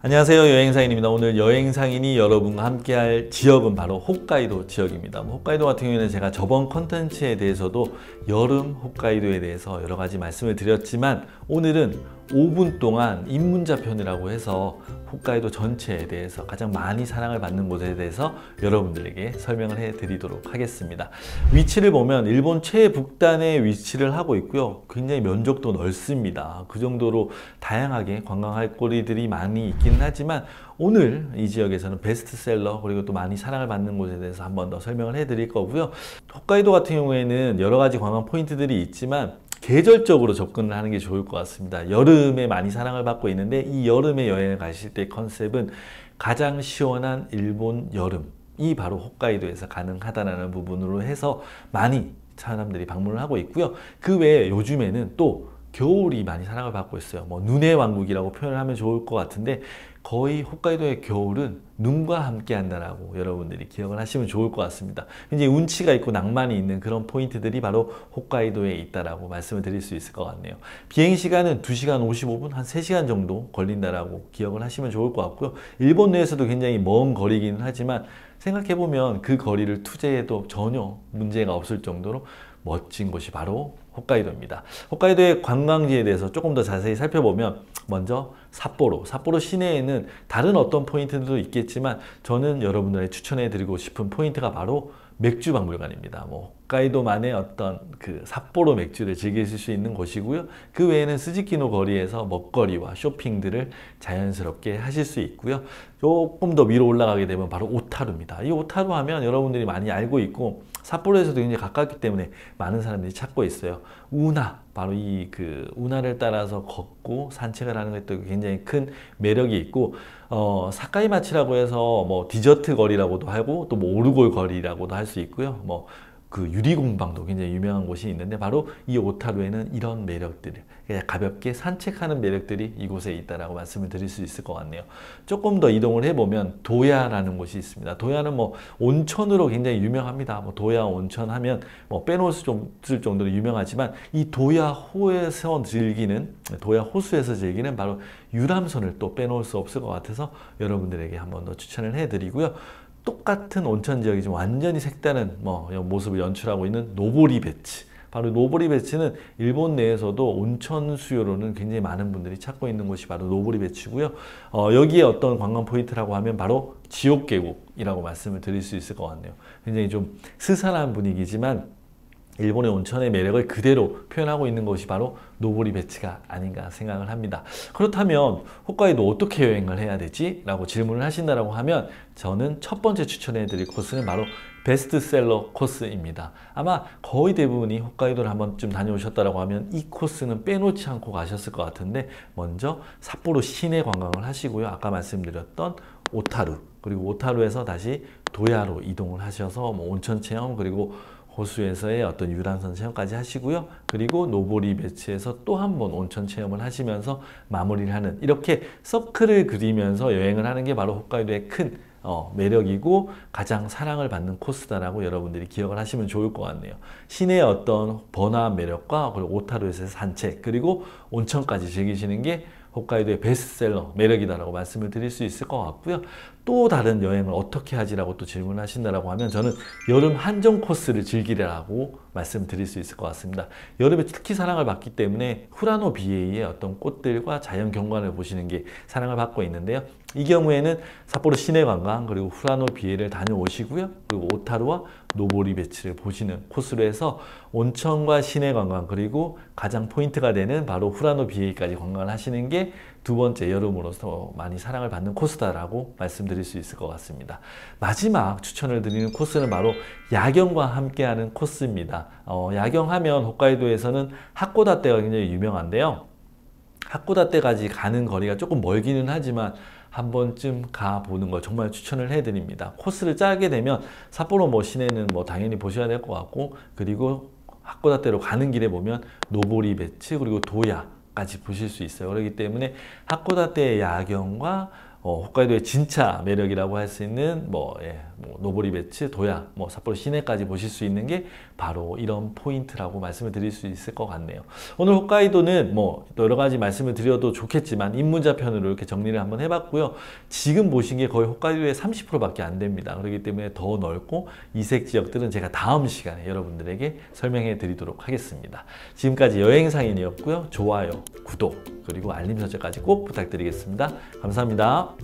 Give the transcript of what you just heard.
안녕하세요, 여행상인입니다. 오늘 여행상인이 여러분과 함께할 지역은 바로 홋카이도 지역입니다. 홋카이도 같은 경우에는 제가 저번 컨텐츠에 대해서도 여름 홋카이도에 대해서 여러 가지 말씀을 드렸지만 오늘은 5분 동안 입문자편이라고 해서 홋카이도 전체에 대해서 가장 많이 사랑을 받는 곳에 대해서 여러분들에게 설명을 해드리도록 하겠습니다. 위치를 보면 일본 최북단에 위치를 하고 있고요. 굉장히 면적도 넓습니다. 그 정도로 다양하게 관광할 거리들이 많이 있긴 하지만 오늘 이 지역에서는 베스트셀러 그리고 또 많이 사랑을 받는 곳에 대해서 한 번 더 설명을 해드릴 거고요. 홋카이도 같은 경우에는 여러 가지 관광 포인트들이 있지만 계절적으로 접근을 하는 게 좋을 것 같습니다. 여름에 많이 사랑을 받고 있는데 이 여름에 여행을 가실 때 컨셉은 가장 시원한 일본 여름이 바로 홋카이도에서 가능하다는 부분으로 해서 많이 사람들이 방문을 하고 있고요. 그 외에 요즘에는 또 겨울이 많이 사랑을 받고 있어요. 눈의 왕국이라고 표현을 하면 좋을 것 같은데 거의 홋카이도의 겨울은 눈과 함께 한다라고 여러분들이 기억을 하시면 좋을 것 같습니다. 굉장히 운치가 있고 낭만이 있는 그런 포인트들이 바로 홋카이도에 있다라고 말씀을 드릴 수 있을 것 같네요. 비행 시간은 2시간 55분, 한 3시간 정도 걸린다라고 기억을 하시면 좋을 것 같고요. 일본 내에서도 굉장히 먼 거리기는 하지만 생각해보면 그 거리를 투자해도 전혀 문제가 없을 정도로 멋진 곳이 바로 홋카이도입니다. 홋카이도의 관광지에 대해서 조금 더 자세히 살펴보면 먼저 삿포로 시내에는 다른 어떤 포인트들도 있겠지만 저는 여러분들에게 추천해 드리고 싶은 포인트가 바로 맥주 박물관입니다. 홋카이도만의 어떤 그 삿포로 맥주를 즐기실 수 있는 곳이고요. 그 외에는 스즈키노 거리에서 먹거리와 쇼핑들을 자연스럽게 하실 수 있고요. 조금 더 위로 올라가게 되면 바로 오타루입니다. 이 오타루 하면 여러분들이 많이 알고 있고 삿포로에서도 굉장히 가깝기 때문에 많은 사람들이 찾고 있어요. 운하, 바로 이 운하를 따라서 걷고 산책을 하는 것도 굉장히 큰 매력이 있고 사카이마치라고 해서 디저트 거리라고도 하고 또 오르골 거리라고도 할 수 있고요. 그 유리공방도 굉장히 유명한 곳이 있는데 바로 이 오타루에는 이런 매력들을 가볍게 산책하는 매력들이 이곳에 있다라고 말씀을 드릴 수 있을 것 같네요. 조금 더 이동을 해보면 도야라는 곳이 있습니다. 도야는 온천으로 굉장히 유명합니다. 도야 온천 하면 빼놓을 수 없을 정도로 유명하지만 이 도야호에서 즐기는 도야 호수에서 즐기는 바로 유람선을 또 빼놓을 수 없을 것 같아서 여러분들에게 한 번 더 추천을 해드리고요. 똑같은 온천 지역이지만 완전히 색다른 모습을 연출하고 있는 노보리베치. 바로 노보리베치는 일본 내에서도 온천 수요로는 굉장히 많은 분들이 찾고 있는 곳이 바로 노보리베치고요. 여기에 어떤 관광 포인트라고 하면 바로 지옥계곡이라고 말씀을 드릴 수 있을 것 같네요. 굉장히 좀 스산한 분위기지만 일본의 온천의 매력을 그대로 표현하고 있는 것이 바로 노보리베치가 아닌가 생각을 합니다. 그렇다면 홋카이도 어떻게 여행을 해야 되지? 라고 질문을 하신다고 하면 저는 첫 번째 추천해 드릴 코스는 바로 베스트셀러 코스입니다. 아마 거의 대부분이 홋카이도를 한 번쯤 다녀오셨다고 하면 이 코스는 빼놓지 않고 가셨을 것 같은데 먼저 삿포로 시내 관광을 하시고요. 아까 말씀드렸던 오타루 그리고 오타루에서 다시 도야로 이동을 하셔서 온천 체험 그리고 호수에서의 어떤 유람선 체험까지 하시고요. 그리고 노보리베치에서 또 한 번 온천 체험을 하시면서 마무리를 하는 이렇게 서클을 그리면서 여행을 하는 게 바로 홋카이도의 큰 매력이고 가장 사랑을 받는 코스다라고 여러분들이 기억을 하시면 좋을 것 같네요. 시내의 어떤 번화한 매력과 그리고 오타루에서의 산책 그리고 온천까지 즐기시는 게 홋카이도의 베스트셀러 매력이다라고 말씀을 드릴 수 있을 것 같고요. 또 다른 여행을 어떻게 하지라고 또 질문하신다라고 하면 저는 여름 한정 코스를 즐기라고 말씀드릴 수 있을 것 같습니다. 여름에 특히 사랑을 받기 때문에 후라노 비에이의 어떤 꽃들과 자연 경관을 보시는 게 사랑을 받고 있는데요. 이 경우에는 삿포로 시내 관광 그리고 후라노 비에이를 다녀오시고요. 그리고 오타루와 노보리베치를 보시는 코스로 해서 온천과 시내 관광 그리고 가장 포인트가 되는 바로 후라노 비에이까지 관광을 하시는 게 두 번째 여름으로서 많이 사랑을 받는 코스다라고 말씀드릴 수 있을 것 같습니다. 마지막 추천을 드리는 코스는 바로 야경과 함께하는 코스입니다. 야경하면 홋카이도에서는 하코다테가 굉장히 유명한데요. 하코다테까지 가는 거리가 조금 멀기는 하지만 한 번쯤 가보는 걸 정말 추천을 해드립니다. 코스를 짜게 되면 삿포로 시내는 당연히 보셔야 될 것 같고 그리고 하코다테로 가는 길에 보면 노보리베치 그리고 도야까지 보실 수 있어요. 그렇기 때문에 하코다테의 야경과 홋카이도의 진짜 매력이라고 할 수 있는 노보리 베츠, 도야, 삿포로 시내까지 보실 수 있는 게 바로 이런 포인트라고 말씀을 드릴 수 있을 것 같네요. 오늘 홋카이도는 또 여러 가지 말씀을 드려도 좋겠지만 입문자 편으로 이렇게 정리를 한번 해봤고요. 지금 보신 게 거의 홋카이도의 30%밖에 안 됩니다. 그렇기 때문에 더 넓고 이색 지역들은 제가 다음 시간에 여러분들에게 설명해 드리도록 하겠습니다. 지금까지 여행상인이었고요. 좋아요, 구독, 그리고 알림 설정까지 꼭 부탁드리겠습니다. 감사합니다.